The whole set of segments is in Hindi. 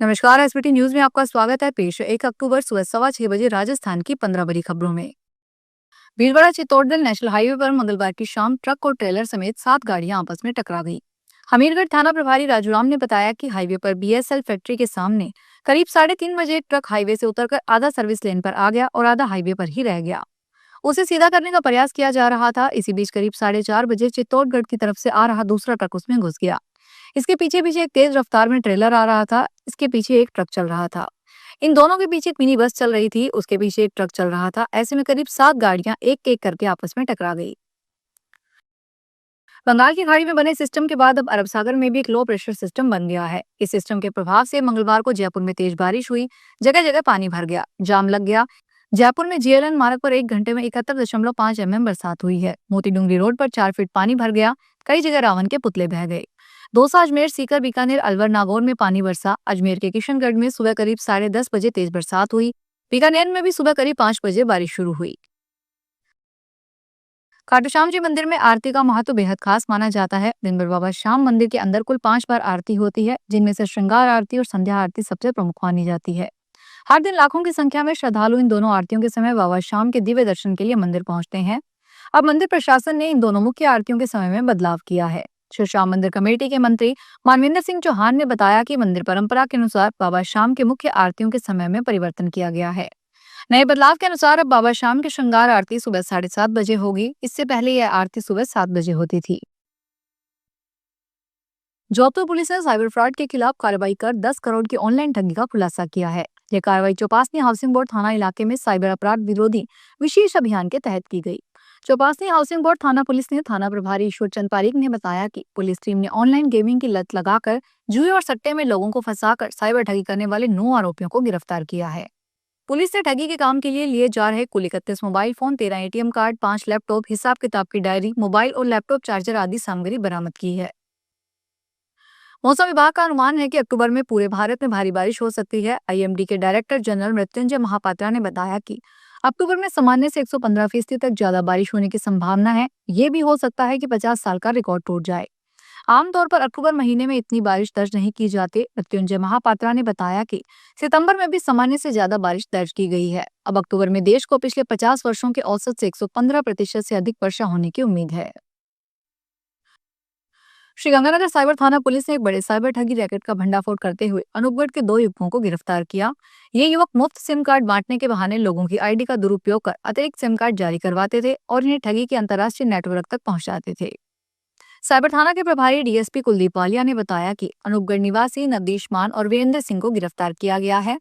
नमस्कार। एसबीटी न्यूज में आपका स्वागत है। पेश है 1 अक्टूबर सुबह 6:15 राजस्थान की 15 बड़ी खबरों में। भीलवाड़ा चित्तौड़गढ़ नेशनल हाईवे पर मंगलवार की शाम ट्रक और ट्रेलर समेत 7 गाड़ियां आपस में टकरा गई। हमीरगढ़ थाना प्रभारी राजूराम ने बताया कि हाईवे पर बीएसएल फैक्ट्री के सामने करीब 3:30 बजे ट्रक हाईवे से उतरकर आधा सर्विस लेन पर आ गया और आधा हाईवे पर ही रह गया। उसे सीधा करने का प्रयास किया जा रहा था। इसी बीच करीब 4:30 बजे चित्तौड़गढ़ की तरफ से आ रहा दूसरा ट्रक उसमें घुस गया। इसके पीछे पीछे एक तेज रफ्तार में ट्रेलर आ रहा था। इसके पीछे एक ट्रक चल रहा था। इन दोनों के पीछे एक मिनी बस चल रही थी। उसके पीछे एक ट्रक चल रहा था। ऐसे में करीब 7 गाड़ियां एक एक करके आपस में टकरा गई। बंगाल की खाड़ी में बने सिस्टम के बाद अब अरब सागर में भी एक लो प्रेशर सिस्टम बन गया है। इस सिस्टम के प्रभाव से मंगलवार को जयपुर में तेज बारिश हुई। जगह जगह पानी भर गया, जाम लग गया। जयपुर में जीएलएन मार्ग पर 1 घंटे में 71.5 mm बरसात हुई है। मोती डूंगरी रोड पर 4 फीट पानी भर गया। कई जगह रावण के पुतले बह गए। दौसा, अजमेर, सीकर, बीकानेर, अलवर, नागौर में पानी बरसा। अजमेर के किशनगढ़ में सुबह करीब 10:30 बजे तेज बरसात हुई। बीकानेर में भी सुबह करीब 5 बजे बारिश शुरू हुई। खाटू श्याम जी मंदिर में आरती का महत्व बेहद खास माना जाता है। दिन भर बाबा श्याम मंदिर के अंदर कुल 5 बार आरती होती है, जिनमें से श्रृंगार आरती और संध्या आरती सबसे प्रमुख मानी जाती है। हर दिन लाखों की संख्या में श्रद्धालु इन दोनों आरतियों के समय बाबा श्याम के दिव्य दर्शन के लिए मंदिर पहुंचते हैं। अब मंदिर प्रशासन ने इन दोनों मुख्य आरतियों के समय में बदलाव किया है। श्री श्याम मंदिर कमेटी के मंत्री मानविंदर सिंह चौहान ने बताया कि मंदिर परंपरा के अनुसार बाबा श्याम के मुख्य आरतियों के समय में परिवर्तन किया गया है। नए बदलाव के अनुसार अब बाबा श्याम की श्रृंगार आरती सुबह 7:30 बजे होगी। इससे पहले यह आरती सुबह 7 बजे होती थी। जौनपुर पुलिस ने साइबर फ्रॉड के खिलाफ कार्रवाई कर 10 करोड़ की ऑनलाइन ठगी का खुलासा किया है। यह कार्रवाई चौपासनी हाउसिंग बोर्ड थाना इलाके में साइबर अपराध विरोधी विशेष अभियान के तहत की गई। चौपासनी हाउसिंग बोर्ड थाना पुलिस ने थाना प्रभारी ईश्वर चंद पारीक ने बताया कि पुलिस टीम ने ऑनलाइन गेमिंग की लत लगाकर जुए और सट्टे में लोगों को फंसाकर साइबर ठगी करने वाले 9 आरोपियों को गिरफ्तार किया है। पुलिस ने ठगी के काम के लिए जा रहे कुल 31 mobile phone, 13 ATM card, 5 laptop, हिसाब किताब की डायरी, मोबाइल और लैपटॉप चार्जर आदि सामग्री बरामद की है। मौसम विभाग का अनुमान है कि अक्टूबर में पूरे भारत में भारी बारिश हो सकती है। आईएमडी के डायरेक्टर जनरल मृत्युंजय महापात्रा ने बताया कि अक्टूबर में सामान्य से 115% तक ज्यादा बारिश होने की संभावना है। ये भी हो सकता है कि 50 साल का रिकॉर्ड टूट जाए। आमतौर पर अक्टूबर महीने में इतनी बारिश दर्ज नहीं की जाती। मृत्युंजय महापात्रा ने बताया कि सितंबर में भी सामान्य से ज्यादा बारिश दर्ज की गई है। अब अक्टूबर में देश को पिछले 50 वर्षों के औसत से 115% से अधिक वर्षा होने की उम्मीद है। श्रीगंगानगर साइबर थाना पुलिस ने एक बड़े साइबर ठगी रैकेट का भंडाफोड़ करते हुए अनूपगढ़ के 2 युवकों को गिरफ्तार किया। ये युवक मुफ्त सिम कार्ड बांटने के बहाने लोगों की आईडी का दुरुपयोग कर अतिरिक्त सिम कार्ड जारी करवाते थे और इन्हें ठगी के अंतर्राष्ट्रीय नेटवर्क तक पहुंचाते थे। साइबर थाना के प्रभारी डीएसपी कुलदीप वालिया ने बताया कि अनूपगढ़ निवासी नवदीश मान और वीरेंद्र सिंह को गिरफ्तार किया गया है।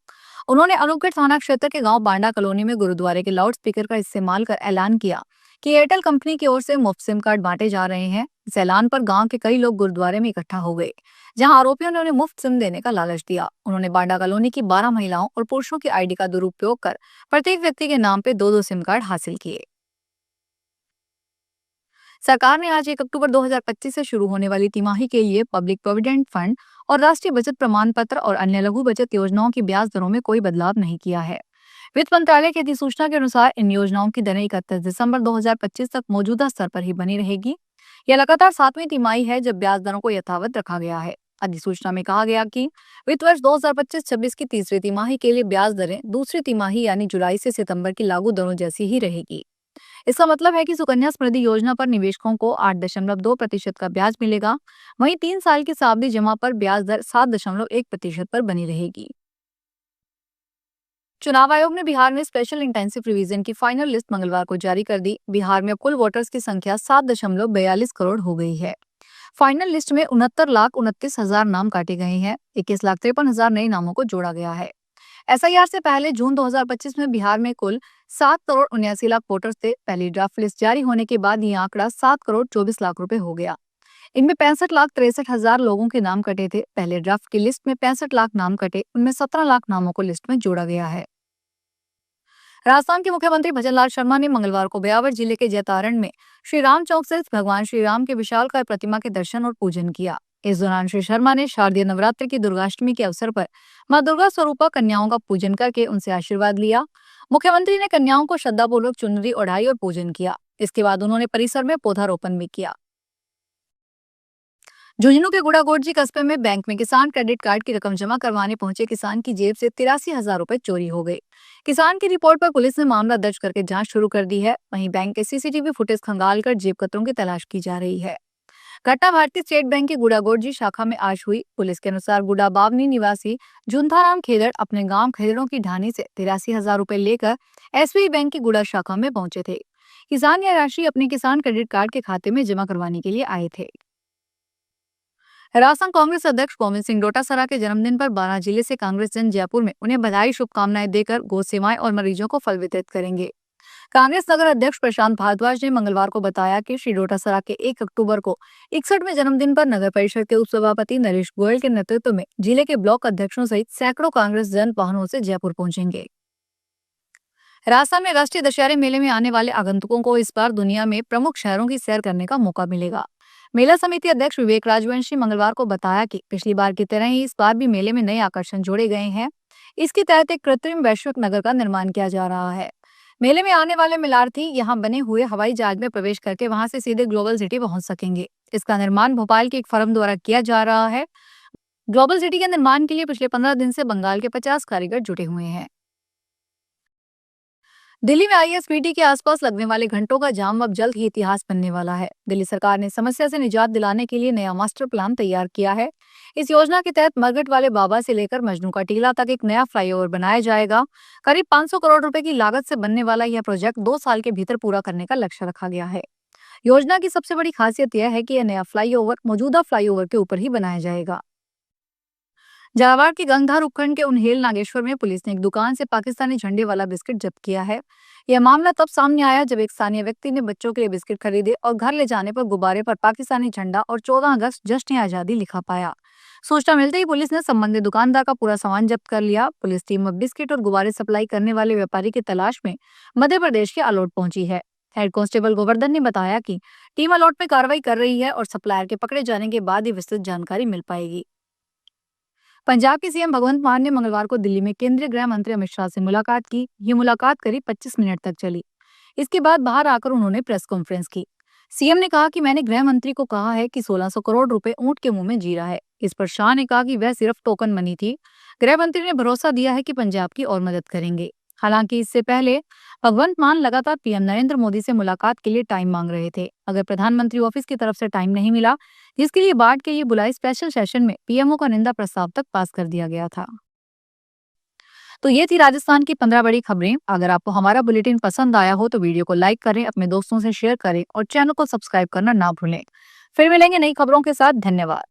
उन्होंने अनूपगढ़ थाना क्षेत्र के गांव बांडा कॉलोनी में गुरुद्वारे के लाउड स्पीकर का इस्तेमाल कर ऐलान किया कि एयरटेल कंपनी की ओर से मुफ्त सिम कार्ड बांटे जा रहे हैं। इस ऐलान पर गांव के कई लोग गुरुद्वारे में इकट्ठा हो गए, जहां आरोपियों ने उन्हें मुफ्त सिम देने का लालच दिया। उन्होंने बांडा कॉलोनी की 12 महिलाओं और पुरुषों की आईडी का दुरुपयोग कर प्रत्येक व्यक्ति के नाम पे 2-2 सिम कार्ड हासिल किए। सरकार ने आज 1 अक्टूबर 2025 से शुरू होने वाली तिमाही के लिए पब्लिक प्रोविडेंट फंड और राष्ट्रीय बचत प्रमाण पत्र और अन्य लघु बचत योजनाओं की ब्याज दरों में कोई बदलाव नहीं किया है। वित्त मंत्रालय की अधिसूचना के अनुसार इन योजनाओं की दरें 31 दिसंबर 2025 तक मौजूदा स्तर पर ही बनी रहेगी। यह लगातार 7वीं तिमाही है जब ब्याज दरों को यथावत रखा गया है। अधिसूचना में कहा गया कि वित्त वर्ष 2025-26 की तीसरी तिमाही के लिए ब्याज दरें दूसरी तिमाही यानी जुलाई से सितंबर की लागू दरों जैसी ही रहेगी। इसका मतलब है कि सुकन्या समृद्धि योजना पर निवेशकों को 8.2% का ब्याज मिलेगा। वहीं 3 साल की सावधि जमा पर ब्याज दर 7.1% पर बनी रहेगी। चुनाव आयोग ने बिहार में स्पेशल इंटेंसिव रिवीजन की फाइनल लिस्ट मंगलवार को जारी कर दी। बिहार में कुल वोटर्स की संख्या 7.42 करोड़ हो गई है। फाइनल लिस्ट में 69,29,000 नाम काटे गए हैं। 21,53,000 नए नामों को जोड़ा गया है। एसआईआर से पहले जून 2025 में बिहार में कुल 7,79,00,000 वोटर्स थे। पहली ड्राफ्ट लिस्ट जारी होने के बाद ये आंकड़ा 7,24,00,000 रुपए हो गया। इनमें 65,63,000 लोगों के नाम कटे थे। पहले ड्राफ्ट की लिस्ट में 65 लाख नाम कटे, उनमें 17 लाख नामों को लिस्ट में जोड़ा गया है। राजस्थान के मुख्यमंत्री भजनलाल शर्मा ने मंगलवार को ब्यावर जिले के जैतारण में श्री राम चौक से भगवान श्री राम के विशालकाय प्रतिमा के दर्शन और पूजन किया। इस दौरान श्री शर्मा ने शारदीय नवरात्र की दुर्गाष्टमी के अवसर पर मां दुर्गा स्वरूपा कन्याओं का पूजन करके उनसे आशीर्वाद लिया। मुख्यमंत्री ने कन्याओं को श्रद्धापूर्वक चुनरी ओढ़ाई और पूजन किया। इसके बाद उन्होंने परिसर में पौधारोपण भी किया। झुंझुनू के गुड़ागोड़जी कस्बे में बैंक में किसान क्रेडिट कार्ड की रकम जमा करवाने पहुंचे किसान की जेब से 83,000 रुपए चोरी हो गए। किसान की रिपोर्ट पर पुलिस ने मामला दर्ज करके जांच शुरू कर दी है। वहीं बैंक के सीसीटीवी फुटेज खंगालकर जेब कतरों की तलाश की जा रही है। घटना भारतीय स्टेट बैंक की गुड़ागोड़जी शाखा में आज हुई। पुलिस के अनुसार गुड़ा बावनी निवासी झुंथाराम खेदड़ अपने गांव खेदड़ों की ढानी से 83,000 रुपए लेकर एसबीआई बैंक की गुड़ा शाखा में पहुंचे थे। किसान यह राशि अपने किसान क्रेडिट कार्ड के खाते में जमा करवाने के लिए आए थे। राजस्थान कांग्रेस अध्यक्ष गोविंद सिंह डोटासरा के जन्मदिन पर 12 जिले से कांग्रेस जन जयपुर में उन्हें बधाई शुभकामनाएं देकर गौ सेवाएं और मरीजों को फल वितरित करेंगे। कांग्रेस नगर अध्यक्ष प्रशांत भारद्वाज ने मंगलवार को बताया कि श्री डोटासरा के 1 अक्टूबर को 61वें जन्मदिन पर नगर परिषद के उपसभापति नरेश गोयल के नेतृत्व में जिले के ब्लॉक अध्यक्षों सहित सैकड़ों कांग्रेस जन वाहनों से जयपुर पहुंचेंगे। राजस्थान में राष्ट्रीय दशहरे मेले में आने वाले आगंतुकों को इस बार दुनिया में प्रमुख शहरों की सैर करने का मौका मिलेगा। मेला समिति अध्यक्ष विवेक राजवंशी मंगलवार को बताया कि पिछली बार की तरह ही इस बार भी मेले में नए आकर्षण जोड़े गए हैं। इसके तहत एक कृत्रिम वैश्विक नगर का निर्माण किया जा रहा है। मेले में आने वाले मेलार्थी यहाँ बने हुए हवाई जहाज में प्रवेश करके वहां से सीधे ग्लोबल सिटी पहुंच सकेंगे। इसका निर्माण भोपाल की एक फर्म द्वारा किया जा रहा है। ग्लोबल सिटी के निर्माण के लिए पिछले 15 दिन से बंगाल के 50 कारीगर जुटे हुए हैं। दिल्ली में आईएसबीटी के आसपास लगने वाले घंटों का जाम अब जल्द ही इतिहास बनने वाला है। दिल्ली सरकार ने समस्या से निजात दिलाने के लिए नया मास्टर प्लान तैयार किया है। इस योजना के तहत मरघट वाले बाबा से लेकर मजनू का टीला तक एक नया फ्लाईओवर बनाया जाएगा। करीब 500 करोड़ रुपए की लागत से बनने वाला यह प्रोजेक्ट 2 साल के भीतर पूरा करने का लक्ष्य रखा गया है। योजना की सबसे बड़ी खासियत यह है कि यह नया फ्लाईओवर मौजूदा फ्लाईओवर के ऊपर ही बनाया जाएगा। झालावाड़ के गंगधार उपखंड के उन्हेल नागेश्वर में पुलिस ने एक दुकान से पाकिस्तानी झंडे वाला बिस्किट जब्त किया है। यह मामला तब सामने आया जब एक स्थानीय व्यक्ति ने बच्चों के लिए बिस्किट खरीदे और घर ले जाने पर गुब्बारे पर पाकिस्तानी झंडा और 14 अगस्त जश्न आजादी लिखा पाया। सूचना मिलते ही पुलिस ने संबंधित दुकानदार का पूरा सामान जब्त कर लिया। पुलिस टीम अब बिस्किट और गुब्बारे सप्लाई करने वाले व्यापारी की तलाश में मध्य प्रदेश के अलोट पहुंची है। हेड कांस्टेबल गोवर्धन ने बताया कि टीम अलोट में कार्रवाई कर रही है और सप्लायर के पकड़े जाने के बाद ही विस्तृत जानकारी मिल पाएगी। पंजाब के सीएम भगवंत मान ने मंगलवार को दिल्ली में केंद्रीय गृह मंत्री अमित शाह से मुलाकात की। ये मुलाकात करीब 25 मिनट तक चली। इसके बाद बाहर आकर उन्होंने प्रेस कॉन्फ्रेंस की। सीएम ने कहा कि मैंने गृह मंत्री को कहा है कि 1600 करोड़ रुपए ऊंट के मुंह में जी रहा है। इस पर शाह ने कहा कि वह सिर्फ टोकन मनी थी। गृह मंत्री ने भरोसा दिया है कि पंजाब की और मदद करेंगे। हालांकि इससे पहले भगवंत मान लगातार पीएम नरेंद्र मोदी से मुलाकात के लिए टाइम मांग रहे थे। अगर प्रधानमंत्री ऑफिस की तरफ से टाइम नहीं मिला, जिसके लिए बाढ़ के लिए बुलाए स्पेशल सेशन में पीएमओ का निंदा प्रस्ताव तक पास कर दिया गया था। तो ये थी राजस्थान की 15 बड़ी खबरें। अगर आपको हमारा बुलेटिन पसंद आया हो तो वीडियो को लाइक करें, अपने दोस्तों से शेयर करें और चैनल को सब्सक्राइब करना ना भूलें। फिर मिलेंगे नई खबरों के साथ। धन्यवाद।